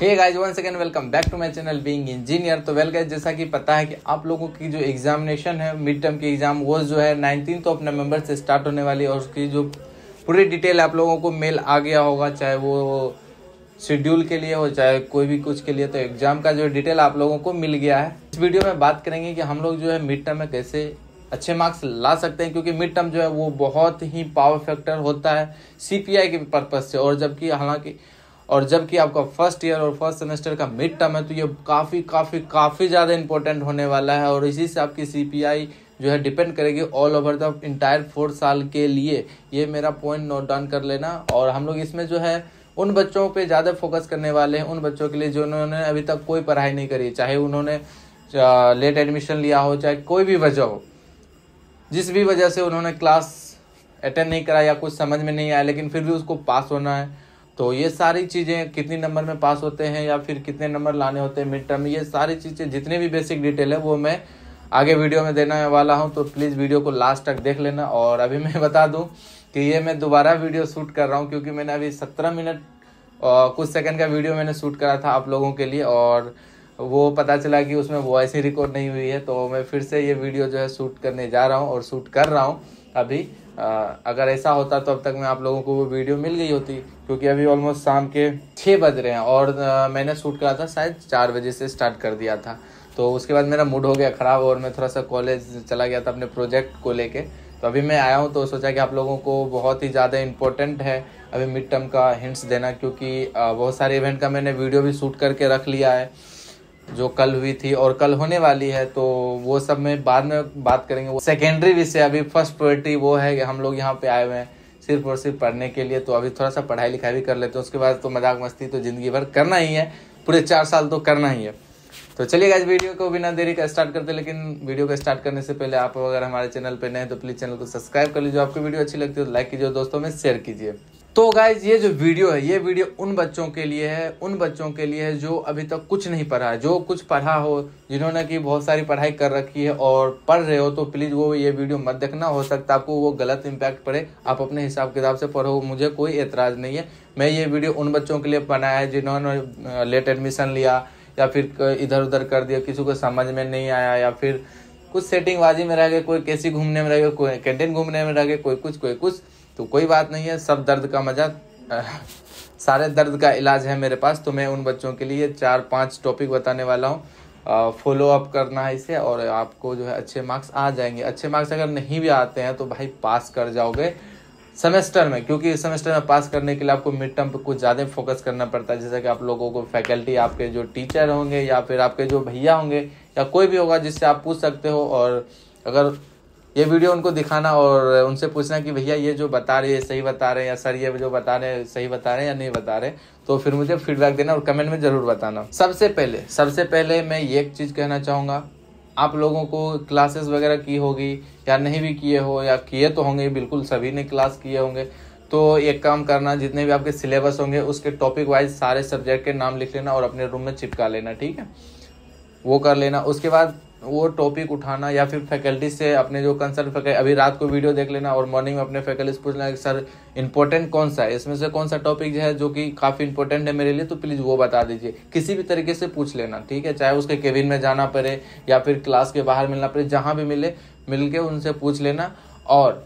Hey guys, one second welcome back to my channel being engineer. तो well guys, जैसा कि पता है कि आप लोगों की जो एग्जामिनेशन है मिड टर्म की एग्जाम वो जो है 19 नवंबर से स्टार्ट होने वाली है और उसकी जो पूरी डिटेल आप लोगों को मेल आ गया होगा, चाहे वो शेड्यूल के लिए हो चाहे कोई भी कुछ के लिए। तो एग्जाम का जो डिटेल आप लोगों को मिल गया है। इस वीडियो में बात करेंगे कि हम लोग जो है मिड टर्म में कैसे अच्छे मार्क्स ला सकते हैं, क्योंकि मिड टर्म जो है वो बहुत ही पावर फैक्टर होता है सीपीआई के पर्पज से। और जबकि आपका फर्स्ट ईयर और फर्स्ट सेमेस्टर का मिड टर्म है तो ये काफ़ी ज़्यादा इंपॉर्टेंट होने वाला है और इसी से आपकी सीपीआई जो है डिपेंड करेगी ऑल ओवर द इंटायर 4 साल के लिए। ये मेरा पॉइंट नोट डाउन कर लेना। और हम लोग इसमें जो है उन बच्चों पे ज़्यादा फोकस करने वाले हैं, उन बच्चों के लिए जिन्होंने अभी तक कोई पढ़ाई नहीं करी, चाहे उन्होंने लेट एडमिशन लिया हो, चाहे कोई भी वजह हो, जिस भी वजह से उन्होंने क्लास अटेंड नहीं करा या कुछ समझ में नहीं आया लेकिन फिर भी उसको पास होना है। तो ये सारी चीज़ें, कितनी नंबर में पास होते हैं या फिर कितने नंबर लाने होते हैं मिड टर्म में, ये सारी चीज़ें जितने भी बेसिक डिटेल है वो मैं आगे वीडियो में देने वाला हूं। तो प्लीज़ वीडियो को लास्ट तक देख लेना। और अभी मैं बता दूं कि ये मैं दोबारा वीडियो शूट कर रहा हूं, क्योंकि मैंने अभी 17 मिनट कुछ सेकंड का वीडियो मैंने शूट करा था आप लोगों के लिए और वो पता चला कि उसमें वॉइस ही रिकॉर्ड नहीं हुई है। तो मैं फिर से ये वीडियो जो है शूट करने जा रहा हूँ और शूट कर रहा हूँ अभी। अगर ऐसा होता तो अब तक मैं आप लोगों को वो वीडियो मिल गई होती, क्योंकि अभी ऑलमोस्ट शाम के 6 बज रहे हैं और मैंने शूट करा था शायद 4 बजे से स्टार्ट कर दिया था। तो उसके बाद मेरा मूड हो गया ख़राब और मैं थोड़ा सा कॉलेज चला गया था अपने प्रोजेक्ट को लेके। तो अभी मैं आया हूँ तो सोचा कि आप लोगों को बहुत ही ज़्यादा इम्पोर्टेंट है अभी मिड टर्म का हिंट्स देना, क्योंकि बहुत सारे इवेंट का मैंने वीडियो भी शूट करके रख लिया है जो कल हुई थी और कल होने वाली है। तो वो सब में बाद में बात करेंगे, वो सेकेंडरी विषय। अभी फर्स्ट प्रायोरिटी वो है कि हम लोग यहाँ पे आए हुए हैं सिर्फ और सिर्फ पढ़ने के लिए। तो अभी थोड़ा सा पढ़ाई लिखाई भी कर लेते हैं, उसके बाद तो मजाक मस्ती तो जिंदगी भर करना ही है, पूरे 4 साल तो करना ही है। तो चलिए गाइस, वीडियो को बिना देरी का स्टार्ट करते हैं। लेकिन वीडियो को स्टार्ट करने से पहले आप अगर हमारे चैनल पे नए हैं तो प्लीज चैनल को सब्सक्राइब कर लीजिए। आपको वीडियो अच्छी लगती है तो लाइक कीजिए, दोस्तों में शेयर कीजिए। तो गाइज, ये जो वीडियो है ये वीडियो उन बच्चों के लिए है जो अभी तक कुछ नहीं पढ़ा है, जो कुछ पढ़ा हो, जिन्होंने की बहुत सारी पढ़ाई कर रखी है और पढ़ रहे हो तो प्लीज वो ये वीडियो मत देखना। हो सकता है आपको वो गलत इम्पैक्ट पड़े, आप अपने हिसाब किताब से पढ़ो, मुझे कोई एतराज नहीं है। मैं ये वीडियो उन बच्चों के लिए बनाया है जिन्होंने लेट एडमिशन लिया या फिर इधर उधर कर दिया, किसी को समझ में नहीं आया या फिर कुछ सेटिंगबाजी में रह गए, कोई कैसी घूमने में रह गए, कोई कैंटीन घूमने में रह गए, कोई कुछ। तो कोई बात नहीं है, सब दर्द का मजा सारे दर्द का इलाज है मेरे पास। तो मैं उन बच्चों के लिए 4-5 टॉपिक बताने वाला हूँ। फॉलो अप करना है इसे और आपको जो है अच्छे मार्क्स आ जाएंगे। अच्छे मार्क्स अगर नहीं भी आते हैं तो भाई पास कर जाओगे सेमेस्टर में, क्योंकि सेमेस्टर में पास करने के लिए आपको मिड टर्म पे कुछ ज़्यादा फोकस करना पड़ता है। जैसे कि आप लोगों को फैकल्टी, आपके जो टीचर होंगे या फिर आपके जो भैया होंगे या कोई भी होगा जिससे आप पूछ सकते हो। और अगर ये वीडियो उनको दिखाना और उनसे पूछना कि भैया ये जो बता रहे हैं सही बता रहे हैं या सर ये जो बता रहे हैं सही बता रहे हैं या नहीं बता रहे, तो फिर मुझे फीडबैक देना और कमेंट में ज़रूर बताना। सबसे पहले मैं ये एक चीज़ कहना चाहूँगा, आप लोगों को क्लासेस वगैरह की होगी या नहीं भी किए हो या किए तो होंगे, बिल्कुल सभी ने क्लास किए होंगे। तो एक काम करना, जितने भी आपके सिलेबस होंगे उसके टॉपिक वाइज सारे सब्जेक्ट के नाम लिख लेना और अपने रूम में चिपका लेना, ठीक है, वो कर लेना। उसके बाद वो टॉपिक उठाना या फिर फैकल्टी से अपने जो कंसर्न फैकल्टी, अभी रात को वीडियो देख लेना और मॉर्निंग में अपने फैकल्टी से पूछ लेना कि सर इंपॉर्टेंट कौन सा है, इसमें से कौन सा टॉपिक है जो कि काफ़ी इंपॉर्टेंट है मेरे लिए, तो प्लीज़ वो बता दीजिए। किसी भी तरीके से पूछ लेना, ठीक है, चाहे उसके केबिन में जाना पड़े या फिर क्लास के बाहर मिलना पड़े, जहाँ भी मिल के उनसे पूछ लेना। और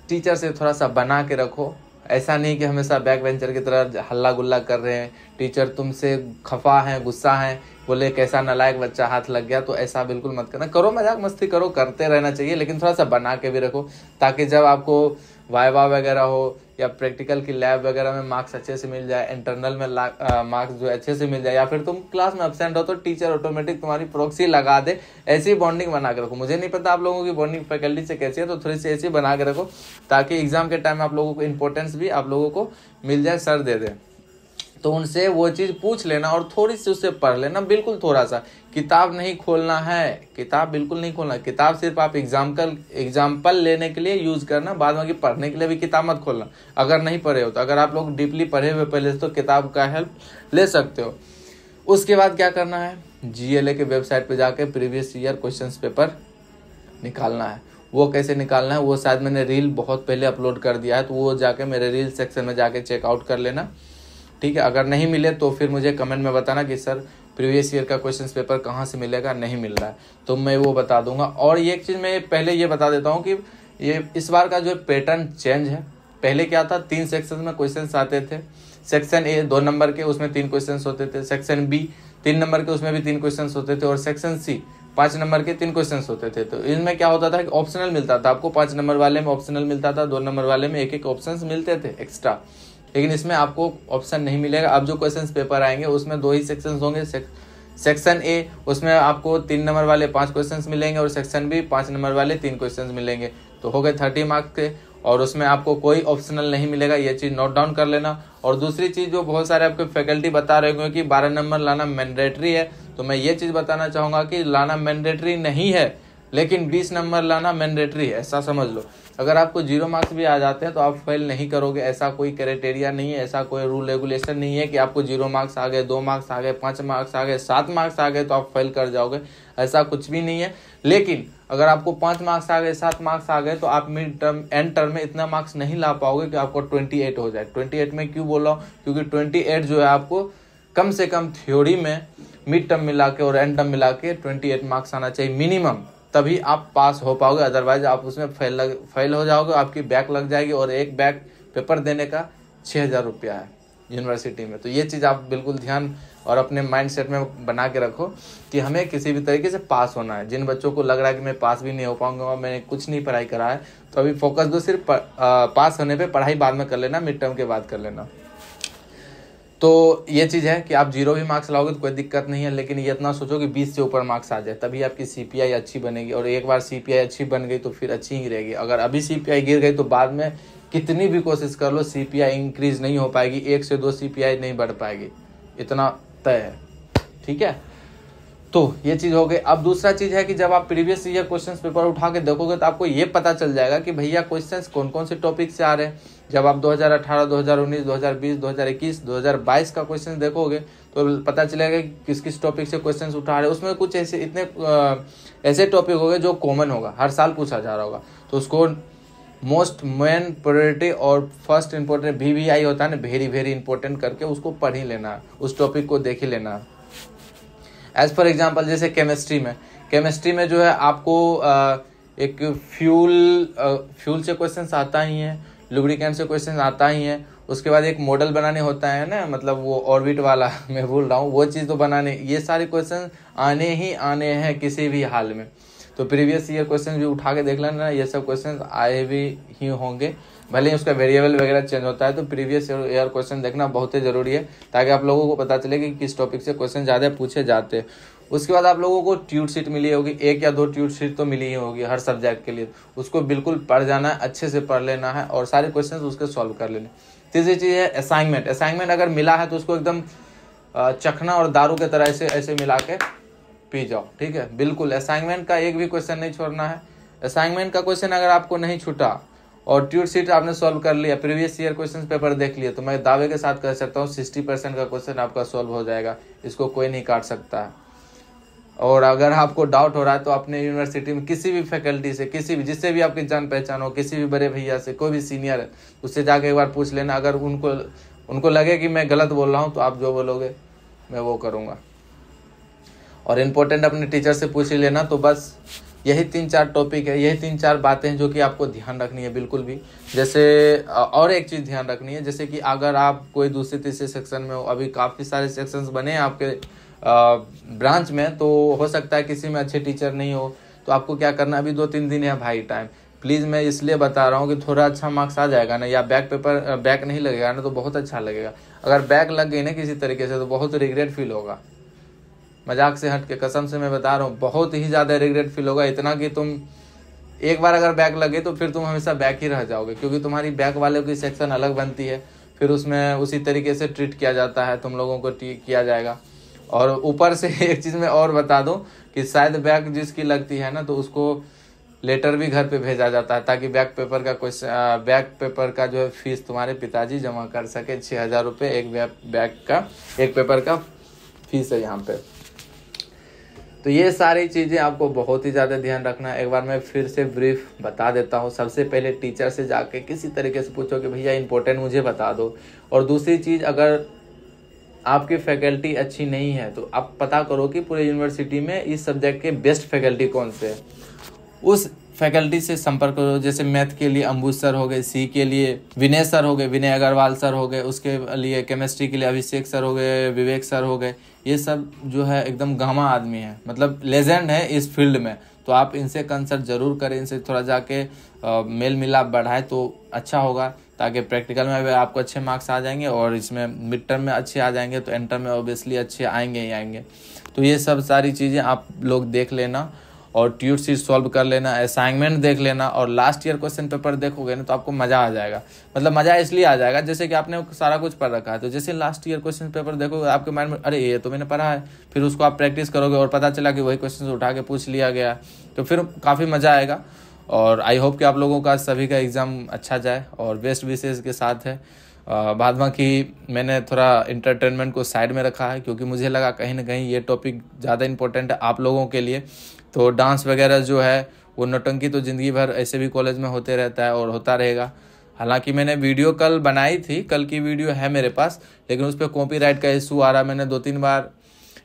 टीचर से थोड़ा सा बना के रखो, ऐसा नहीं कि हमेशा बैक बेंचर की तरह हल्ला गुल्ला कर रहे हैं, टीचर तुमसे खफा हैं, गुस्सा हैं, बोले कैसा नालायक बच्चा हाथ लग गया, तो ऐसा बिल्कुल मत करना। करो मजाक मस्ती करो, करते रहना चाहिए, लेकिन थोड़ा सा बना के भी रखो, ताकि जब आपको वाइवा वगैरह हो या प्रैक्टिकल की लैब वगैरह में मार्क्स अच्छे से मिल जाए, इंटरनल में मार्क्स जो अच्छे से मिल जाए, या फिर तुम क्लास में एब्सेंट हो तो टीचर ऑटोमेटिक तुम्हारी प्रॉक्सी लगा दे। ऐसी बॉन्डिंग बना के रखो। मुझे नहीं पता आप लोगों की बॉन्डिंग फैकल्टी से कैसी है, तो थोड़ी सी ऐसी बना के रखो ताकि एग्जाम के टाइम आप लोगों को इंपॉर्टेंस भी आप लोगों को मिल जाए, सर दे दे। तो उनसे वो चीज़ पूछ लेना और थोड़ी सी उससे पढ़ लेना, बिल्कुल थोड़ा सा। किताब नहीं खोलना है, किताब बिल्कुल नहीं खोलना है। किताब सिर्फ आप एग्जाम्पल लेने के लिए यूज करना, बाद में पढ़ने के लिए भी किताब मत खोलना अगर नहीं पढ़े हो तो। अगर आप लोग डीपली पढ़े हुए पहले से तो किताब का हेल्प ले सकते हो। उसके बाद क्या करना है, GLA के वेबसाइट पे जाके प्रीवियस ईयर क्वेश्चन पेपर निकालना है। वो कैसे निकालना है वो शायद मैंने रील बहुत पहले अपलोड कर दिया है, तो वो जाके मेरे रील सेक्शन में जाके चेकआउट कर लेना। ठीक है। अगर नहीं मिले तो फिर मुझे कमेंट में बताना कि सर प्रीवियस ईयर का क्वेश्चन पेपर कहाँ से मिलेगा, नहीं मिल रहा है तो मैं वो बता दूंगा। और ये एक चीज़ मैं पहले ये बता देता हूँ कि ये इस बार का जो पैटर्न चेंज है। पहले क्या था, 3 सेक्शन में क्वेश्चन आते थे। सेक्शन ए 2 नंबर के, उसमें 3 क्वेश्चन होते थे। सेक्शन बी 3 नंबर के, उसमें भी 3 क्वेश्चन होते थे। और सेक्शन सी 5 नंबर के 3 क्वेश्चन होते थे। तो इनमें क्या होता था कि ऑप्शनल मिलता था आपको, 5 नंबर वाले में ऑप्शनल मिलता था, 2 नंबर वाले में एक ऑप्शन मिलते थे एक्स्ट्रा। लेकिन इसमें आपको ऑप्शन नहीं मिलेगा। अब जो क्वेश्चन पेपर आएंगे उसमें 2 ही सेक्शन होंगे। सेक्शन ए उसमें आपको 3 नंबर वाले 5 क्वेश्चंस मिलेंगे और सेक्शन बी 5 नंबर वाले 3 क्वेश्चंस मिलेंगे। तो हो गए 30 मार्क्स के, और उसमें आपको कोई ऑप्शनल नहीं मिलेगा। ये चीज़ नोट डाउन कर लेना। और दूसरी चीज़ जो बहुत सारे आपके फैकल्टी बता रहे होंगे कि 12 नंबर लाना मैंडेटरी है, तो मैं ये चीज़ बताना चाहूँगा कि लाना मैंडेटरी नहीं है, लेकिन 20 नंबर लाना मैंडेटरी है, ऐसा समझ लो। अगर आपको 0 मार्क्स भी आ जाते हैं तो आप फेल नहीं करोगे, ऐसा कोई क्राइटेरिया नहीं है, ऐसा कोई रूल रेगुलेशन नहीं है कि आपको 0 मार्क्स आ गए, 2 मार्क्स आ गए, 5 मार्क्स आ गए, 7 मार्क्स आ गए तो आप फेल कर जाओगे, ऐसा कुछ भी नहीं है। लेकिन अगर आपको 5 मार्क्स आ गए, 7 मार्क्स आ गए तो आप मिड टर्म एंड टर्म में इतना मार्क्स नहीं ला पाओगे कि आपको 28 हो जाए। 28 में क्यों बोल रहा हूँ, क्योंकि 28 जो है आपको कम से कम थ्योरी में मिड टर्म मिला के और एंड टर्म मिला के 28 मार्क्स आना चाहिए मिनिमम, तभी आप पास हो पाओगे। अदरवाइज आप उसमें फेल हो जाओगे, आपकी बैक लग जाएगी। और एक बैक पेपर देने का 6000 रुपया है यूनिवर्सिटी में। तो ये चीज़ आप बिल्कुल ध्यान और अपने माइंड सेट में बना के रखो कि हमें किसी भी तरीके से पास होना है। जिन बच्चों को लग रहा है कि मैं पास भी नहीं हो पाऊंगा और मैंने कुछ नहीं पढ़ाई करा है, तो अभी फोकस दो सिर्फ पास होने पर, पढ़ाई बाद में कर लेना, मिड टर्म के बाद कर लेना। तो ये चीज़ है कि आप 0 भी मार्क्स लाओगे तो कोई दिक्कत नहीं है, लेकिन ये इतना सोचो कि 20 से ऊपर मार्क्स आ जाए, तभी आपकी CPI अच्छी बनेगी। और एक बार CPI अच्छी बन गई तो फिर अच्छी ही रहेगी। अगर अभी CPI गिर गई तो बाद में कितनी भी कोशिश कर लो CPI इंक्रीज नहीं हो पाएगी, 1 से 2 CPI नहीं बढ़ पाएगी, इतना तय है। ठीक है, तो ये चीज़ हो गई। अब दूसरा चीज़ है कि जब आप प्रीवियस ईयर क्वेश्चन पेपर उठा के देखोगे तो आपको ये पता चल जाएगा कि भैया क्वेश्चंस कौन कौन से टॉपिक से आ रहे हैं। जब आप 2018, 2019, 2020, 2021, 2022 का क्वेश्चन देखोगे तो पता चलेगा कि किस किस टॉपिक से क्वेश्चंस उठा रहे हैं। उसमें कुछ ऐसे टॉपिक होंगे जो कॉमन होगा, हर साल पूछा जा रहा होगा, तो उसको मोस्ट मेन प्रायोरिटी और फर्स्ट इंपॉर्टेंट VVI होता है ना, वेरी वेरी इंपॉर्टेंट करके उसको पढ़ ही लेना है, उस टॉपिक को देख ही लेना है। एज फॉर एग्जाम्पल जैसे केमिस्ट्री में जो है आपको एक फ्यूल से क्वेश्चन आता ही है, लुब्रिकेंट से क्वेश्चन आता ही है। उसके बाद एक मॉडल बनाने होता है ना, मतलब वो ऑर्बिट वाला मैं भूल रहा हूँ, वो चीज़ तो बनाने, ये सारे क्वेश्चन आने ही आने हैं किसी भी हाल में। तो प्रीवियस ईयर क्वेश्चन भी उठा के देख लेना, ये सब क्वेश्चन आए भी ही होंगे, भले ही उसका वेरिएबल वगैरह चेंज होता है। तो प्रीवियस ईयर क्वेश्चन देखना बहुत ही जरूरी है, ताकि आप लोगों को पता चले कि किस टॉपिक से क्वेश्चन ज़्यादा पूछे जाते हैं। उसके बाद आप लोगों को ट्यूट शीट मिली होगी, 1 या 2 ट्यूट शीट तो मिली ही होगी हर सब्जेक्ट के लिए, उसको बिल्कुल पढ़ जाना है, अच्छे से पढ़ लेना है और सारे क्वेश्चन उसके सॉल्व कर लेने। तीसरी चीज़ है असाइनमेंट अगर मिला है तो उसको एकदम चखना और दारू के तरह ऐसे मिला के पी जाओ। ठीक है, बिल्कुल असाइनमेंट का एक भी क्वेश्चन नहीं छोड़ना है। असाइनमेंट का क्वेश्चन अगर आपको नहीं छूटा और ट्यूट शीट आपने सॉल्व कर लिया, प्रीवियस ईयर क्वेश्चन पेपर देख लिया, तो मैं दावे के साथ कह सकता हूँ 60% का क्वेश्चन आपका सॉल्व हो जाएगा, इसको कोई नहीं काट सकता है। और अगर आपको डाउट हो रहा है तो अपने यूनिवर्सिटी में किसी भी फैकल्टी से, किसी भी जिससे भी आपकी जान पहचान हो, किसी भी बड़े भैया से, कोई भी सीनियर है, उससे जाके एक बार पूछ लेना। अगर उनको लगे कि मैं गलत बोल रहा हूँ तो आप जो बोलोगे मैं वो करूँगा। और इम्पोर्टेंट अपने टीचर से पूछ ही लेना। तो बस यही 3-4 टॉपिक है, यही 3-4 बातें हैं जो कि आपको ध्यान रखनी है बिल्कुल भी। जैसे और एक चीज़ ध्यान रखनी है, जैसे कि अगर आप कोई दूसरे तीसरे सेक्शन में हो, अभी काफ़ी सारे सेक्शंस बने हैं आपके ब्रांच में, तो हो सकता है किसी में अच्छे टीचर नहीं हो, तो आपको क्या करना, अभी 2-3 दिन है भाई टाइम। प्लीज़ मैं इसलिए बता रहा हूँ कि थोड़ा अच्छा मार्क्स आ जाएगा ना, या बैक नहीं लगेगा ना, तो बहुत अच्छा लगेगा। अगर बैक लग गई ना किसी तरीके से तो बहुत रिग्रेट फील होगा, मजाक से हट के कसम से मैं बता रहा हूँ, बहुत ही ज़्यादा रिग्रेट फील होगा। इतना कि तुम एक बार अगर बैक लगे तो फिर तुम हमेशा बैक ही रह जाओगे, क्योंकि तुम्हारी बैक वालों की सेक्शन अलग बनती है, फिर उसमें उसी तरीके से ट्रीट किया जाता है, तुम लोगों को किया जाएगा। और ऊपर से एक चीज़ मैं और बता दूं कि शायद बैक जिसकी लगती है ना, तो उसको लेटर भी घर पे भेजा जाता है, ताकि बैक पेपर का जो है फीस तुम्हारे पिताजी जमा कर सके। 6000 रुपये एक पेपर का फीस है यहाँ पे। तो ये सारी चीज़ें आपको बहुत ही ज़्यादा ध्यान रखना है। एक बार मैं फिर से ब्रीफ बता देता हूँ। सबसे पहले टीचर से जाके किसी तरीके से पूछो कि भैया इंपॉर्टेंट मुझे बता दो। और दूसरी चीज़, अगर आपकी फैकल्टी अच्छी नहीं है तो आप पता करो कि पूरे यूनिवर्सिटी में इस सब्जेक्ट के बेस्ट फैकल्टी कौन से है, उस फैकल्टी से संपर्क करो। जैसे मैथ के लिए अंबुज सर हो गए, सी के लिए विनय सर हो गए, विनय अग्रवाल सर हो गए, उसके लिए केमिस्ट्री के लिए अभिषेक सर हो गए, विवेक सर हो गए। ये सब जो है एकदम गामा आदमी है, मतलब लेजेंड है इस फील्ड में। तो आप इनसे कंसल्ट जरूर करें, इनसे थोड़ा जाके मेल मिलाप बढ़ाए तो अच्छा होगा, ताकि प्रैक्टिकल में भी आपको अच्छे मार्क्स आ जाएंगे और इसमें मिड टर्म में अच्छे आ जाएंगे तो एंड टर्म में ऑब्वियसली अच्छे आएंगे ही आएंगे। तो ये सब सारी चीज़ें आप लोग देख लेना और ट्यूट शीट सॉल्व कर लेना, असाइनमेंट देख लेना और लास्ट ईयर क्वेश्चन पेपर देखोगे ना तो आपको मज़ा आ जाएगा। मतलब मज़ा इसलिए आ जाएगा जैसे कि आपने सारा कुछ पढ़ रखा है, तो जैसे लास्ट ईयर क्वेश्चन पेपर देखोगे आपके माइंड में अरे ये तो मैंने पढ़ा है, फिर उसको आप प्रैक्टिस करोगे और पता चला कि वही क्वेश्चन उठा के पूछ लिया गया, तो फिर काफ़ी मज़ा आएगा। और आई होप कि आप लोगों का सभी का एग्ज़ाम अच्छा जाए और बेस्ट विशेष के साथ है। बाद बाकी मैंने थोड़ा इंटरटेनमेंट को साइड में रखा है क्योंकि मुझे लगा कहीं ना कहीं ये टॉपिक ज़्यादा इंपॉर्टेंट है आप लोगों के लिए। तो डांस वगैरह जो है वो नौटंकी तो ज़िंदगी भर ऐसे भी कॉलेज में होते रहता है और होता रहेगा। हालांकि मैंने वीडियो कल बनाई थी, कल की वीडियो है मेरे पास, लेकिन उस पर कॉपीराइट का इशू आ रहा। मैंने 2-3 बार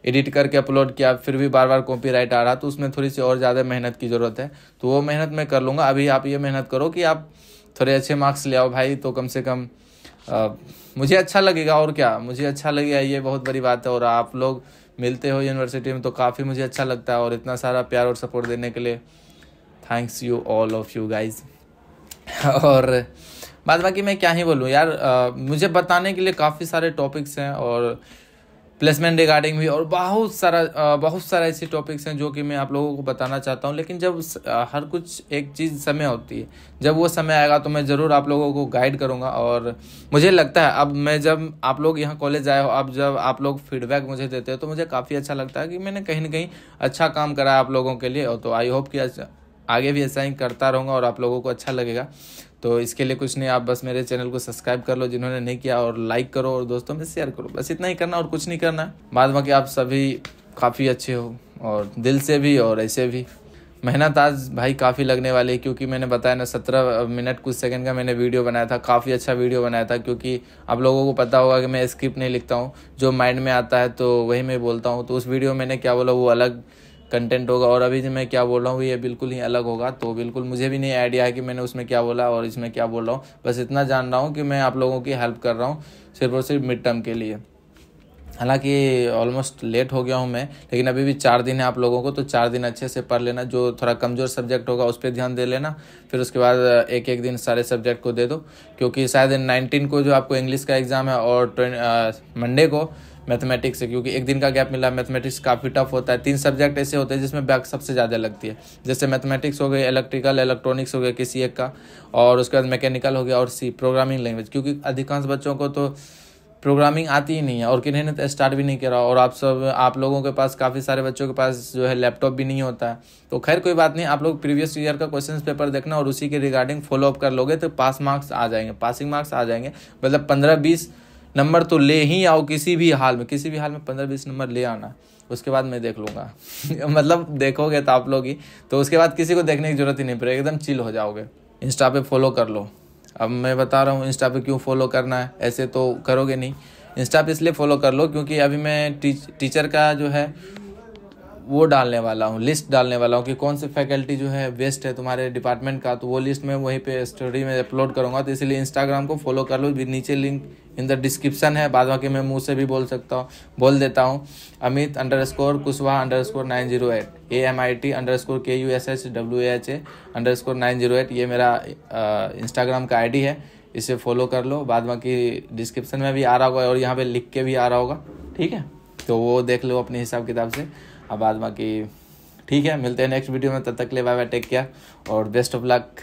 एडिट करके अपलोड किया, फिर भी बार बार कॉपीराइट आ रहा, तो उसमें थोड़ी सी और ज़्यादा मेहनत की ज़रूरत है। तो वो मेहनत मैं कर लूँगा। अभी आप ये मेहनत करो कि आप थोड़े अच्छे मार्क्स ले आओ भाई, तो कम से कम मुझे अच्छा लगेगा। और क्या, मुझे अच्छा लगेगा, ये बहुत बड़ी बात है। और आप लोग मिलते हो यूनिवर्सिटी में तो काफ़ी मुझे अच्छा लगता है। और इतना सारा प्यार और सपोर्ट देने के लिए thanks you all of you guys. और बाद बाकी मैं क्या ही बोलूँ यार, मुझे बताने के लिए काफ़ी सारे टॉपिक्स हैं और प्लेसमेंट रिगार्डिंग भी, और बहुत सारा ऐसे टॉपिक्स हैं जो कि मैं आप लोगों को बताना चाहता हूं। लेकिन जब हर कुछ एक चीज़ समय होती है, जब वो समय आएगा तो मैं ज़रूर आप लोगों को गाइड करूंगा। और मुझे लगता है अब मैं जब आप लोग यहाँ कॉलेज आए हो, अब जब आप लोग फीडबैक मुझे देते हो तो मुझे काफ़ी अच्छा लगता है कि मैंने कहीं ना कहीं अच्छा काम करा आप लोगों के लिए। और तो आई होप कि आगे भी ऐसा ही करता रहूँगा और आप लोगों को अच्छा लगेगा। तो इसके लिए कुछ नहीं, आप बस मेरे चैनल को सब्सक्राइब कर लो जिन्होंने नहीं किया, और लाइक करो और दोस्तों में शेयर करो, बस इतना ही करना और कुछ नहीं करना है। बाद बाकी आप सभी काफ़ी अच्छे हो और दिल से भी और ऐसे भी। मेहनत आज भाई काफ़ी लगने वाली है क्योंकि मैंने बताया ना 17 मिनट कुछ सेकंड का मैंने वीडियो बनाया था, काफ़ी अच्छा वीडियो बनाया था। क्योंकि आप लोगों को पता होगा कि मैं स्क्रिप्ट नहीं लिखता हूँ, जो माइंड में आता है तो वही मैं बोलता हूँ। तो उस वीडियो में मैंने क्या बोला वो अलग कंटेंट होगा और अभी जो मैं क्या बोल रहा हूँ ये बिल्कुल ही अलग होगा। तो बिल्कुल मुझे भी नहीं आइडिया है कि मैंने उसमें क्या बोला और इसमें क्या बोल रहा हूँ, बस इतना जान रहा हूँ कि मैं आप लोगों की हेल्प कर रहा हूँ सिर्फ और सिर्फ मिड टर्म के लिए। हालांकि ऑलमोस्ट लेट हो गया हूँ मैं, लेकिन अभी भी 4 दिन है आप लोगों को, तो 4 दिन अच्छे से पढ़ लेना। जो थोड़ा कमज़ोर सब्जेक्ट होगा उस पर ध्यान दे लेना, फिर उसके बाद एक एक दिन सारे सब्जेक्ट को दे दो। क्योंकि शायद 19 को जो आपको इंग्लिश का एग्ज़ाम है और मंडे को मैथमेटिक्स है, क्योंकि एक दिन का गैप मिला। मैथमेटिक्स काफ़ी टफ होता है, 3 सब्जेक्ट ऐसे होते हैं जिसमें बैक सबसे ज़्यादा लगती है। जैसे मैथमेटिक्स हो गए, इलेक्ट्रिकल इलेक्ट्रॉनिक्स हो गया किसी एक का, और उसके बाद मैकेनिकल हो गया, और सी प्रोग्रामिंग लैंग्वेज। क्योंकि अधिकांश बच्चों को तो प्रोग्रामिंग आती ही नहीं है और किन्हीं ने तो स्टार्ट भी नहीं करा। और आप लोगों के पास, काफ़ी सारे बच्चों के पास जो है लैपटॉप भी नहीं होता है। तो खैर कोई बात नहीं, आप लोग प्रीवियस ईयर का क्वेश्चन पेपर देखना और उसी के रिगार्डिंग फॉलो अप कर लोगे तो पासिंग मार्क्स आ जाएंगे। मतलब 15-20 नंबर तो ले ही आओ, किसी भी हाल में 15-20 नंबर ले आना, उसके बाद मैं देख लूँगा। मतलब देखोगे तो आप लोग ही, तो उसके बाद किसी को देखने की जरूरत ही नहीं पड़ेगी, एकदम चिल हो जाओगे। इंस्टा पे फॉलो कर लो। अब मैं बता रहा हूँ इंस्टा पे क्यों फॉलो करना है, ऐसे तो करोगे नहीं। इंस्टा पे इसलिए फॉलो कर लो क्योंकि अभी मैं टीचर का जो है वो डालने वाला हूँ, लिस्ट डालने वाला हूँ कि कौन सी फैकल्टी जो है बेस्ट है तुम्हारे डिपार्टमेंट का। तो वो लिस्ट मैं वहीं पे स्टोरी में अपलोड करूँगा, तो इसलिए इंस्टाग्राम को फॉलो कर लो। नीचे लिंक इन द डिस्क्रिप्शन है। बाद बाकी मैं मुँह से भी बोल देता हूँ। amit_kushwaha_908 AMIT_KUSHWAHA_908 ये मेरा इंस्टाग्राम का आईडी है, इसे फॉलो कर लो। बाद बाकी डिस्क्रिप्शन में भी आ रहा होगा और यहाँ पे लिख के भी आ रहा होगा, ठीक है। तो वो देख लो अपने हिसाब किताब से। अब बाद बाकी ठीक है, मिलते हैं नेक्स्ट वीडियो में, तब तक ले बाय बाय, टेक केयर और बेस्ट ऑफ लक।